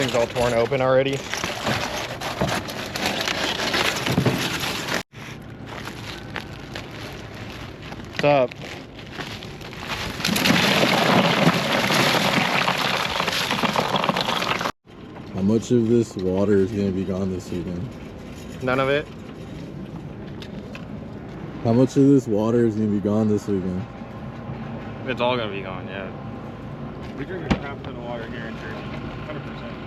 thing's all torn open already. What's up? How much of this water is going to be gone this weekend? None of it? How much of this water is going to be gone this weekend? It's all gonna be gone, yeah. We drink a crap ton of water here in Jersey, 100%.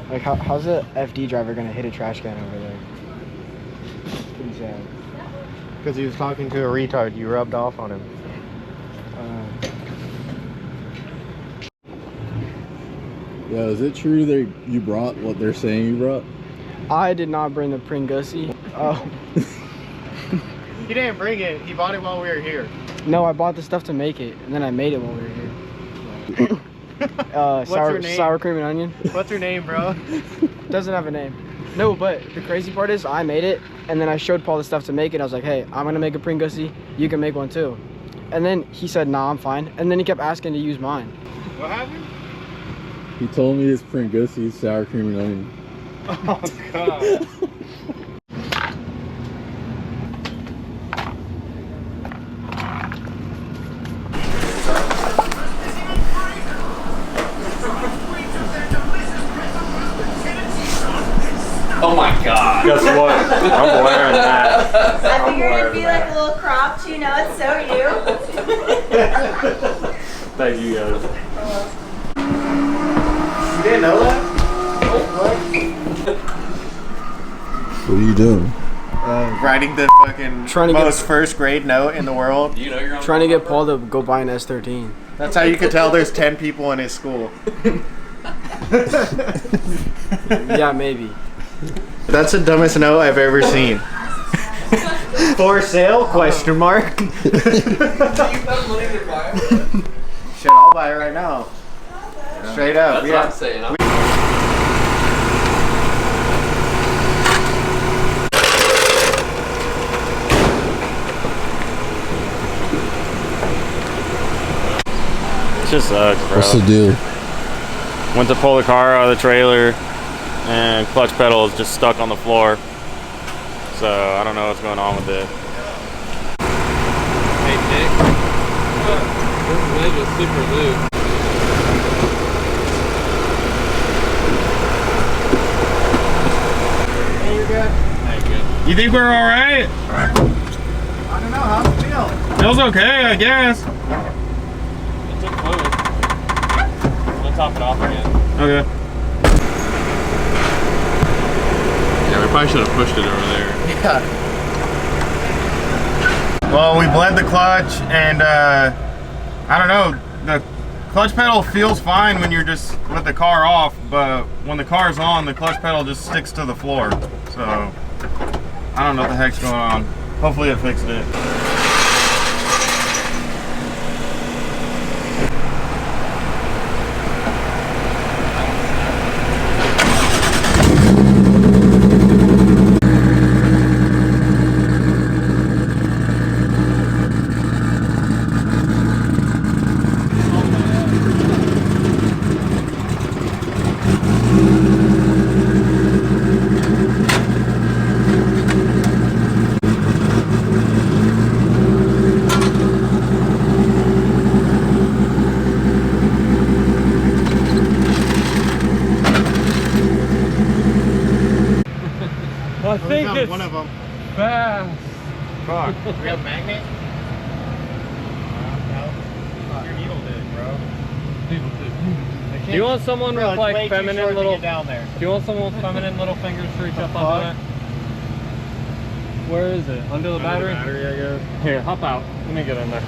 Like, how's a FD driver gonna hit a trash can over there? Pretty sad. Because he was talking to a retard, you rubbed off on him. Yeah, is it true that you brought what they're saying you brought? I did not bring the Pringussie. Oh. He didn't bring it, he bought it while we were here. No, I bought the stuff to make it, and then I made it while we were here. Sour cream and onion. What's her name, bro? Doesn't have a name. No, but the crazy part is I made it, and then I showed Paul the stuff to make it. I was like, hey, I'm gonna make a Pringussie, you can make one too. And then he said, nah, I'm fine. And then he kept asking to use mine. What happened? He told me his Pringussie sour cream and onion. Oh, God. Oh my God. Guess what? I'm wearing that. I figured it'd be like a little cropped, you know, it's so you. Thank you guys. You didn't know that? What are you doing? Writing the fucking Trying to most first grade note in the world. You know you're on Trying to get Paul to go buy an S13. That's how you could tell there's 10 people in his school. Yeah, maybe. That's the dumbest note I've ever seen. For sale? Question mark. Do you have money to buy it? Shit, I'll buy it right now. Straight up. That's what I'm saying. It just sucks, bro. What's the deal? Went to pull the car out of the trailer, and clutch pedal is just stuck on the floor. So I don't know what's going on with it. Hey, Nick. This leg is super loose. Hey, you're good. Hey, good. You think we're all right? I don't know. How's it feel? Feels okay, I guess. It took fluid. Let's top it off again. Okay. Yeah, we probably should have pushed it over there. Yeah. Well, we bled the clutch, and I don't know. The clutch pedal feels fine when you're just with the car off, but when the car's on, the clutch pedal just sticks to the floor. So I don't know what the heck's going on. Hopefully it fixed it. I think it's one of them. fast. Fuck. Do we have magnet? No. Your needle did, bro. Do you want someone with like feminine little? down there. Do you want someone with feminine little fingers to reach up onto that? Where is it? Under the battery? Battery, I guess. Here, hop out. Let me get in there.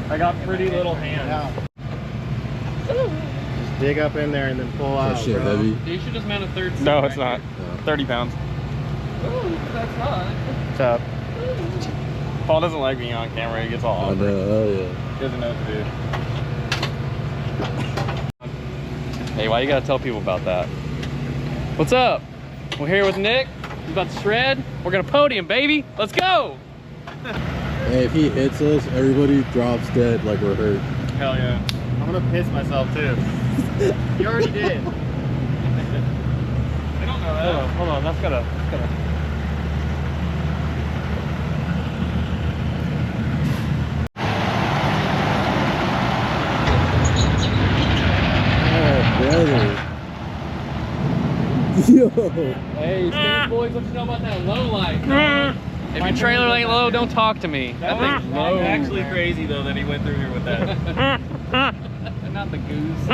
I got pretty little hands. Just dig up in there and then pull That out. shit bro. heavy. You should just mount a third. No, seat it's not. right 30 pounds. here. Ooh, that's hot. What's up? Paul doesn't like being on camera. He gets all I awkward. know, oh yeah. He doesn't know what to do. Hey, why you gotta tell people about that? What's up? We're here with Nick. He's about to shred. We're gonna podium, baby. Let's go. Hey, if he hits us, everybody drops dead like we're hurt. Hell yeah. I'm gonna piss myself too. You already did. They don't know Hold on, hold on. That's gotta. Oh, brother. Yo. Hey, Steve boys, what you know about that low light? If your trailer ain't low, don't talk to me. That thing's low. Actually crazy though that he went through here with that. Not the goose.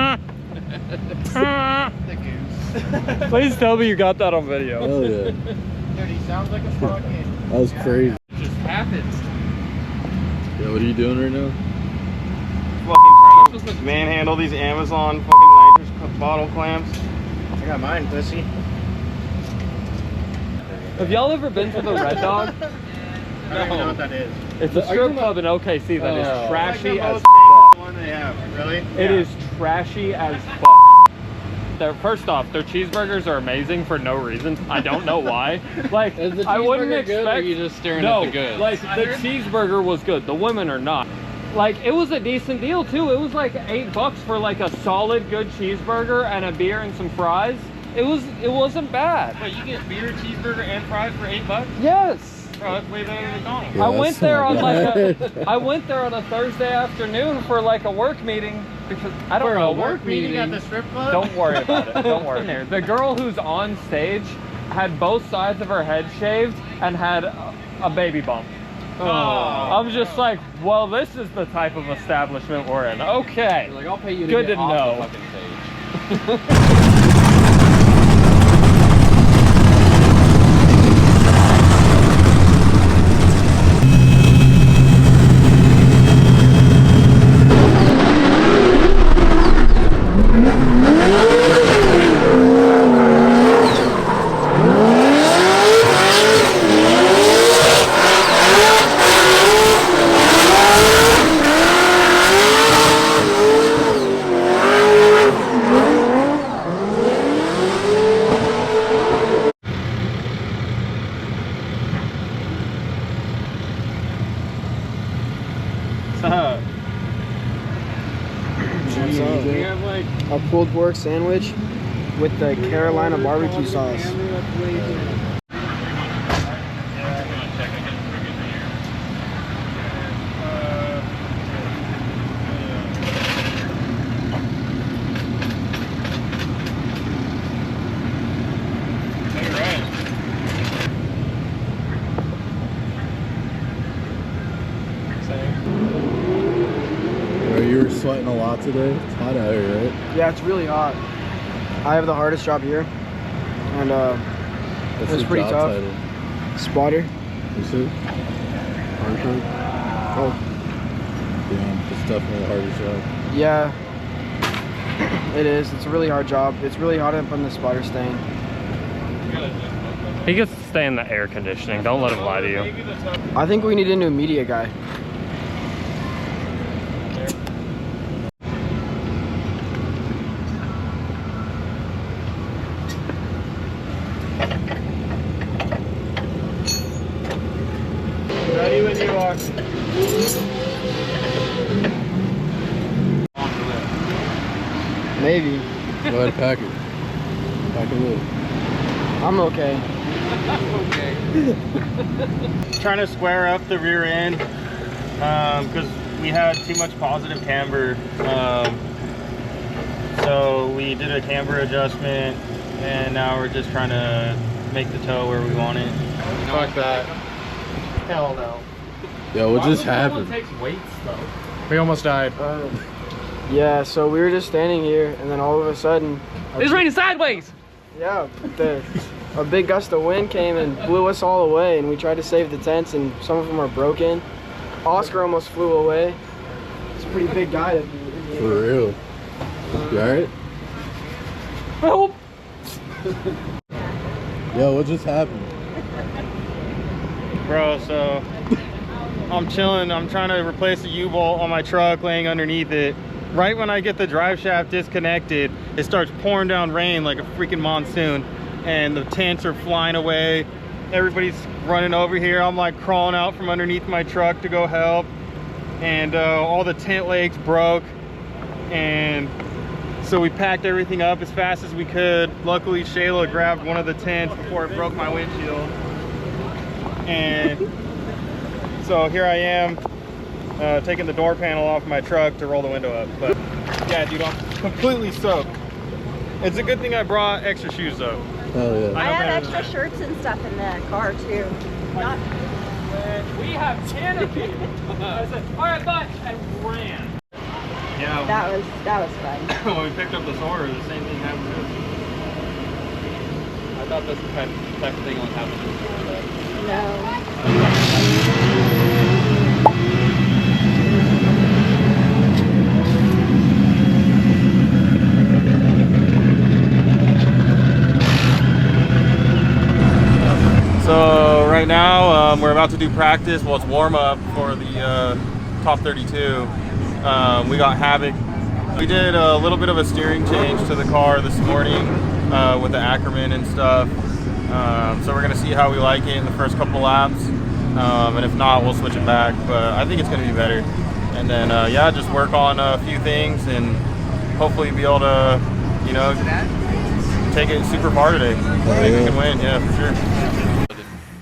The goose. Please tell me you got that on video. Hell yeah. Dude, he sounds like a fucking. That was crazy. It just happens. Yeah, what are you doing right now? Fucking trying to manhandle these Amazon fucking nitrous bottle clamps. I got mine, pussy. Have y'all ever been to the Red Dog? I don't even know what that is. It's a strip club in OKC that is trashy as It's fuck. the one they have. Really? It is trashy as fuck. First off, their cheeseburgers are amazing for no reason. I don't know why. Like, I wouldn't expect. Good, or are you just staring no, at the goods? like the cheeseburger was good. The women are not. Like, it was a decent deal too. It was like $8 for like a solid good cheeseburger and a beer and some fries. It wasn't bad. Wait, you get beer, cheeseburger, and fries for $8? Yes. Bro, that's way better than McDonald's. Yeah, I went that's there not on like bad. I went there on a Thursday afternoon for like a work meeting because I don't know. work Meeting at the strip club? Don't worry about it. Don't worry. There. The girl who's on stage had both sides of her head shaved and had a baby bump. Oh. I was just like, well, this is the type of establishment we're in. Okay. Like, I'll pay you to Good get to off know. the fucking stage. We have like A pulled pork sandwich with the Carolina barbecue sauce. You were sweating a lot today. It's hot out here, right? Yeah, it's really hot. I have the hardest job here, and What's it was your pretty job tough. title? Spotter. Is it? Hard Oh, Yeah, it's definitely the hardest job. yeah. It is. It's a really hard job. It's really hard up on the spotter stain. he gets to stay in the air conditioning. Don't let him lie to you. I think we need a new media guy. Ready when you are. Maybe. Go ahead, pack it. Pack it up. I'm okay. Trying to square up the rear end because we had too much positive camber. So we did a camber adjustment and now we're just trying to make the toe where we want it. Fuck that. Hell no. Yo, what just Someone happened? takes weights though. We almost died. Yeah, so we were just standing here, and then all of a sudden, It's raining sideways. yeah, a big gust of wind came and blew us all away, and we tried to save the tents, and some of them are broken. Oscar almost flew away. It's a pretty big guy. For real. You alright? Help! Yo, what just happened? Bro, so I'm chilling. I'm trying to replace the U-bolt on my truck laying underneath it. Right when I get the drive shaft disconnected, it starts pouring down rain like a freaking monsoon, and the tents are flying away. Everybody's running over here. I'm like crawling out from underneath my truck to go help, and all the tent legs broke, and so we packed everything up as fast as we could. Luckily, Shayla grabbed one of the tents before it broke my windshield, and so here I am taking the door panel off my truck to roll the window up. But yeah, dude, I'm completely soaked. It's a good thing I brought extra shoes though. Hell yeah. I have extra shirts and stuff in the car too. Not We have canopy. I said, all right, bye, and ran. Yeah, that was fun. when we picked up this order, the same thing happened to us. I thought this type of thing only happened before that. No. So right now we're about to do practice. Well, it's warm up for the top 32. We got Havoc. We did a little bit of a steering change to the car this morning with the Ackerman and stuff. So we're gonna see how we like it in the first couple laps, and if not, we'll switch it back. But I think it's gonna be better. And then yeah, just work on a few things and hopefully be able to, you know, take it super far today. I think we can win, yeah, for sure.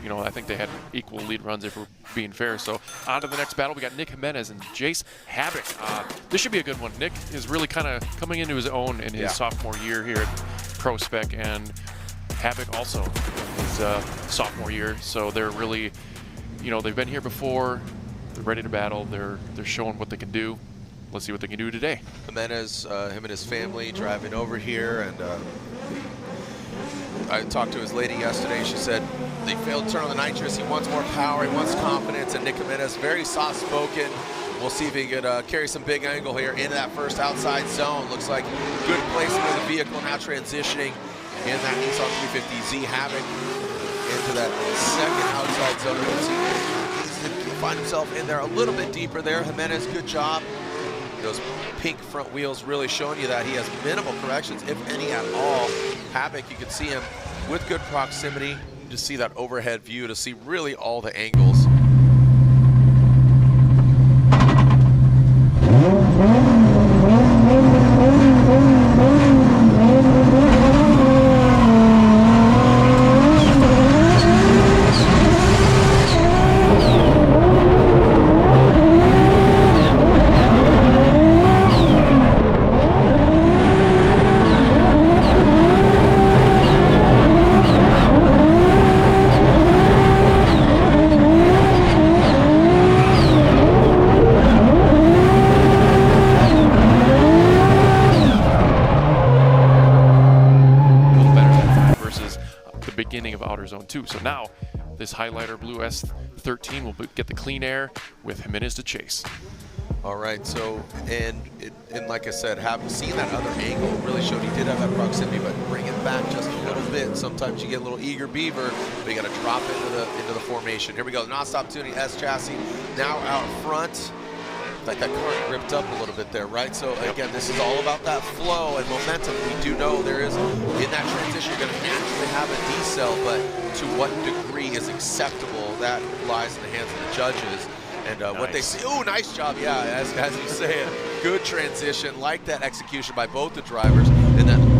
You know, I think they had equal lead runs if we're being fair. So on to the next battle. We got Nikxjimenez and Jace Havoc. This should be a good one. Nick is really kind of coming into his own in his sophomore year here at Pro Spec, and Havoc also in his sophomore year. So they're really, you know, they've been here before. They're ready to battle. They're showing what they can do. Let's see what they can do today. Jimenez, him and his family driving over here, and I talked to his lady yesterday. She said they failed to turn on the nitrous. He wants more power, he wants confidence, and Nikxjimenez, very soft-spoken. We'll see if he could carry some big angle here into that first outside zone. Looks like good placement of the vehicle, now transitioning in that Nissan 350Z Havoc into that second outside zone. He needs to find himself in there a little bit deeper there. Jimenez, good job. Those pink front wheels really showing you that he has minimal corrections, if any at all. Havoc, you can see him with good proximity. Just see that overhead view to see really all the angles. Beginning of outer zone 2. So now this highlighter blue S13 will get the clean air with Jimenez to chase. All right, so and like I said, seeing that other angle really showed he did have that proximity, but bring it back just a little bit. Sometimes you get a little eager beaver, but you got to drop into the formation. Here we go, non-stop tuning S chassis now out front. Like that car ripped up a little bit there, right? So again, this is all about that flow and momentum. We do know there is, in that transition, you're going to naturally have a decel, but to what degree is acceptable, that lies in the hands of the judges. And nice. What they see, oh, nice job, yeah, as you say it. Good transition, like that execution by both the drivers. And then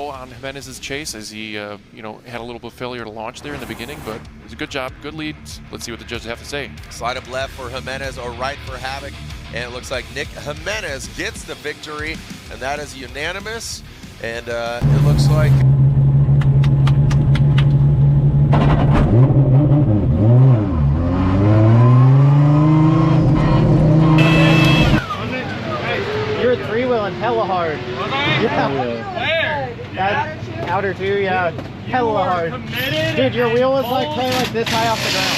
battle on Jimenez's chase as he, you know, had a little bit of failure to launch there in the beginning, but it was a good job, good lead. Let's see what the judges have to say. Slide up left for Jimenez or right for Havoc. And it looks like Nikxjimenez gets the victory, and that is unanimous. And it looks like You're three-wheeling hella hard. Yeah. Yeah. Outer two, yeah. Hella hard. Dude, your wheel was like probably like this high off the ground.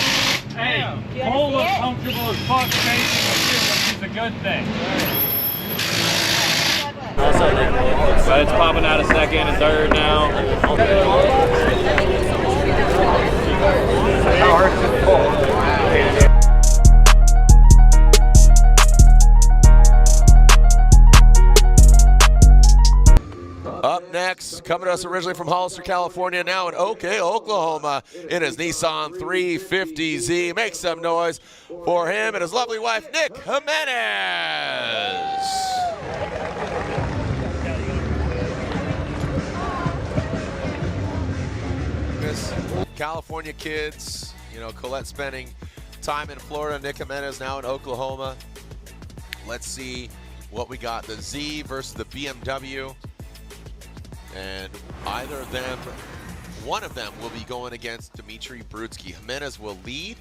Hey, Cole looks comfortable as fuck facing the field, which is a good thing. But it's popping out a second and third now. How hard is it to pull? up next, coming to us originally from Hollister, California, now in OK, Oklahoma, in his Nissan 350Z. Make some noise for him and his lovely wife, Nikxjimenez. California kids, you know, Colette spending time in Florida, Nikxjimenez now in Oklahoma. Let's see what we got. The Z versus the BMW. And either of them, one of them will be going against Dmitry Brudsky. Jimenez will lead,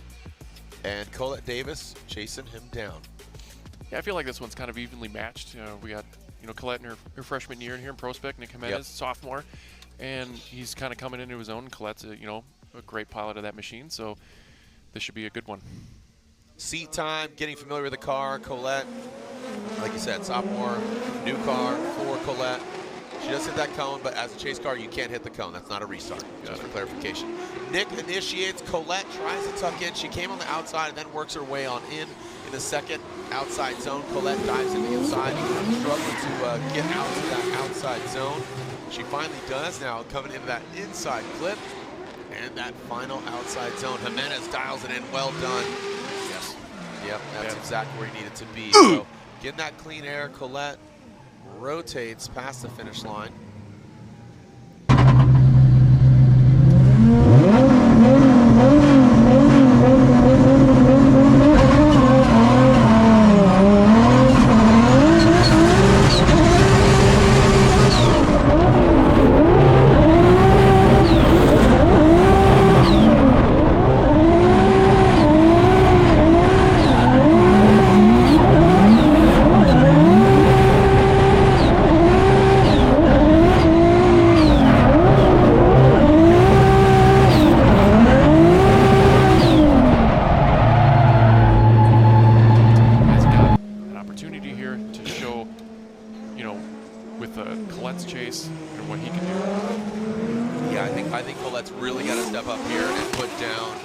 and Colette Davis chasing him down. Yeah, I feel like this one's kind of evenly matched. We got, Colette in her freshman year in here in Prospect, Nikxjimenez, sophomore, and he's kind of coming into his own. Colette's a great pilot of that machine, so this should be a good one. Seat time, getting familiar with the car. Colette, like you said, sophomore, new car for Colette. She does hit that cone, but as a chase car, you can't hit the cone. That's not a restart, just for clarification. Nick initiates. Colette tries to tuck in. She came on the outside and then works her way on in the second outside zone. Colette dives in the inside, struggling to get out to that outside zone. She finally does now, coming into that inside clip and that final outside zone. Jimenez dials it in. Well done. Yes. Yep, that's exactly where he needed to be. So getting that clean air, Colette rotates past the finish line. Colette's chase and what he can do. Yeah, I think Colette's really got to step up here and put down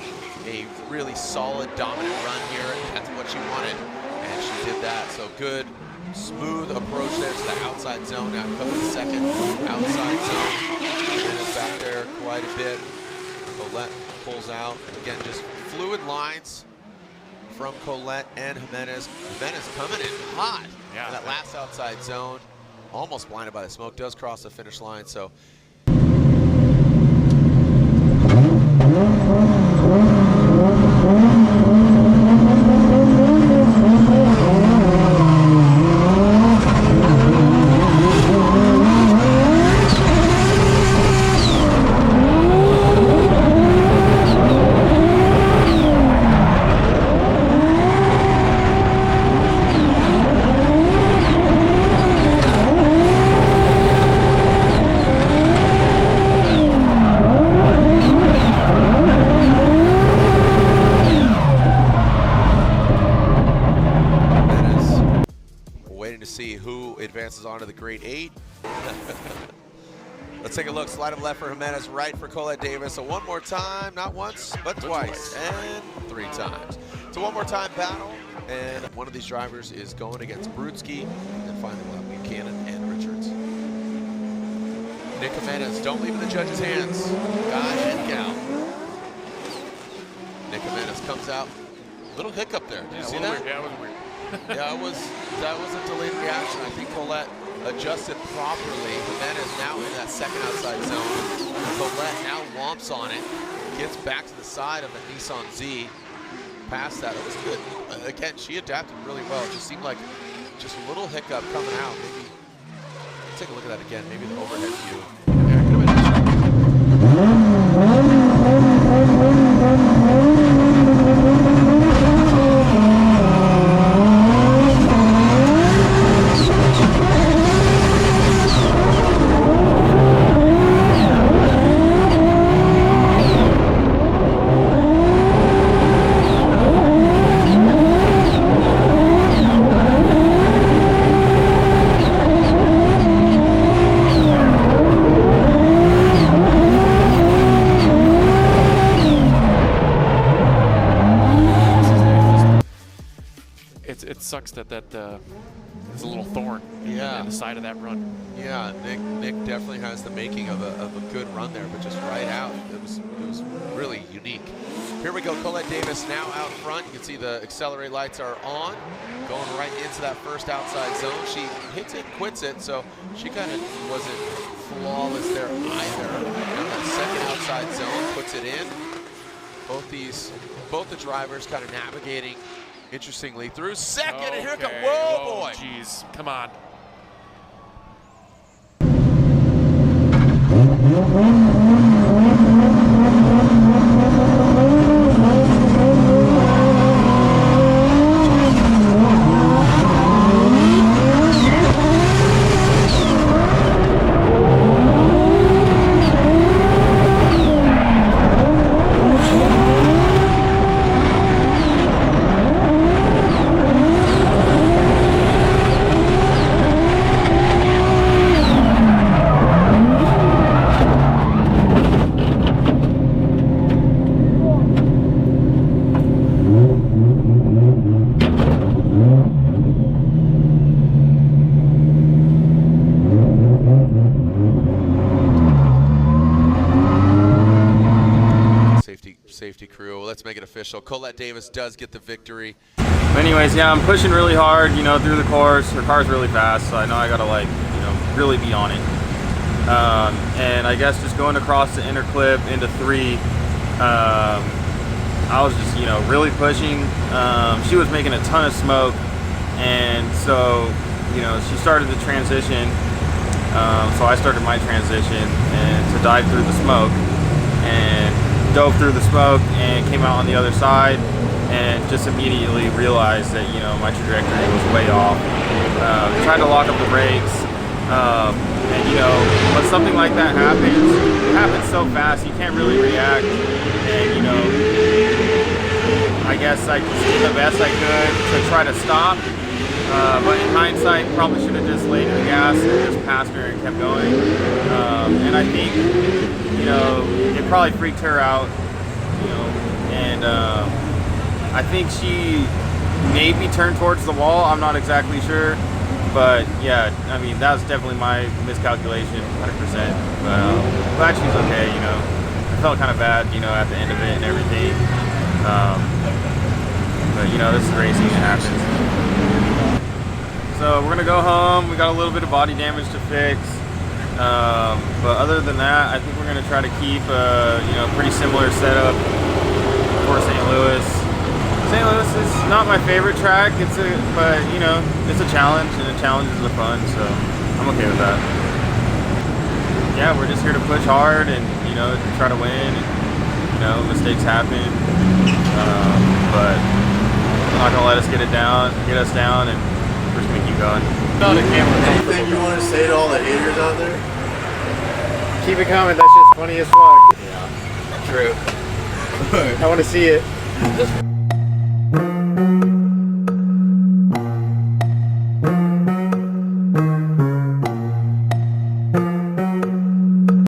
a really solid, dominant run here. That's what she wanted, and she did that. So good, smooth approach there to the outside zone. Now coming to second outside zone. And it's back there quite a bit. Colette pulls out. Again, just fluid lines from Colette and Jimenez. Jimenez coming in hot in that last outside zone. Almost blinded by the smoke, does cross the finish line, so. See who advances on to the Grade 8. Let's take a look. Slide of left for Jimenez, right for Colette Davis. So one more time, not once, but twice, and 3 times. So one more time battle, and one of these drivers is going against Brudsky, and finally we'll have Buchanan and Richards. Nikxjimenez, don't leave in the judges' hands. Guy and gal. Nikxjimenez comes out. Little hiccup there. Did you see that? Weird. Yeah, it was weird. Yeah, that was a delayed reaction. I think Colette adjusted properly. Jimenez now in that second outside zone. Colette now womps on it. Gets back to the side of the Nissan Z. Past that, it was good. Again, she adapted really well. It just seemed like just a little hiccup coming out. Maybe, let's take a look at that again. Maybe the overhead view. Yeah, it could have been it sucks that is a little thorn in the side of that run. Yeah, Nick definitely has the making of a good run there, but just right out, it was really unique. Here we go, Colette Davis now out front. You can see the accelerate lights are on, going right into that first outside zone. She hits it, quits it, so she kind of wasn't flawless there either. Now that second outside zone, puts it in. Both the drivers kind of navigating interestingly through second, and here comes, whoa boy. Jeez, come on. Safety crew. Let's make it official. Colette Davis does get the victory. Anyways, yeah, I'm pushing really hard, you know, through the course. Her car's really fast, so I know I gotta, like, you know, really be on it. And I guess just going across the inner clip into 3, I was just, you know, really pushing. She was making a ton of smoke, and so, you know, she started the transition. So I started my transition and to dive through the smoke, and dove through the smoke and came out on the other side, and just immediately realized that, you know, my trajectory was way off. Tried to lock up the brakes, and, you know, when something like that happens, it happens so fast you can't really react. And, you know, I guess I just did the best I could to try to stop, but in hindsight probably should have just laid in the gas and just passed her and kept going. And I think, you know, it probably freaked her out, you know, and I think she maybe turned towards the wall. I'm not exactly sure, but yeah, I mean, that was definitely my miscalculation, 100%. But glad she's okay, you know. I felt kind of bad, you know, at the end of it and everything. But you know, this is racing, it happens. So we're gonna go home. We got a little bit of body damage to fix. But other than that, I think we're going to try to keep you know, pretty similar setup for St. Louis. St. Louis is not my favorite track, but you know, it's a challenge, and a challenge is fun, so I'm okay with that. Yeah, we're just here to push hard and, you know, try to win, and, you know, mistakes happen, but I'm not going to let us get us down, and we're just going to keep going. Anything you want to say to all the haters out there? Keep it coming, that shit's funny as fuck. Yeah, true. I want to see it.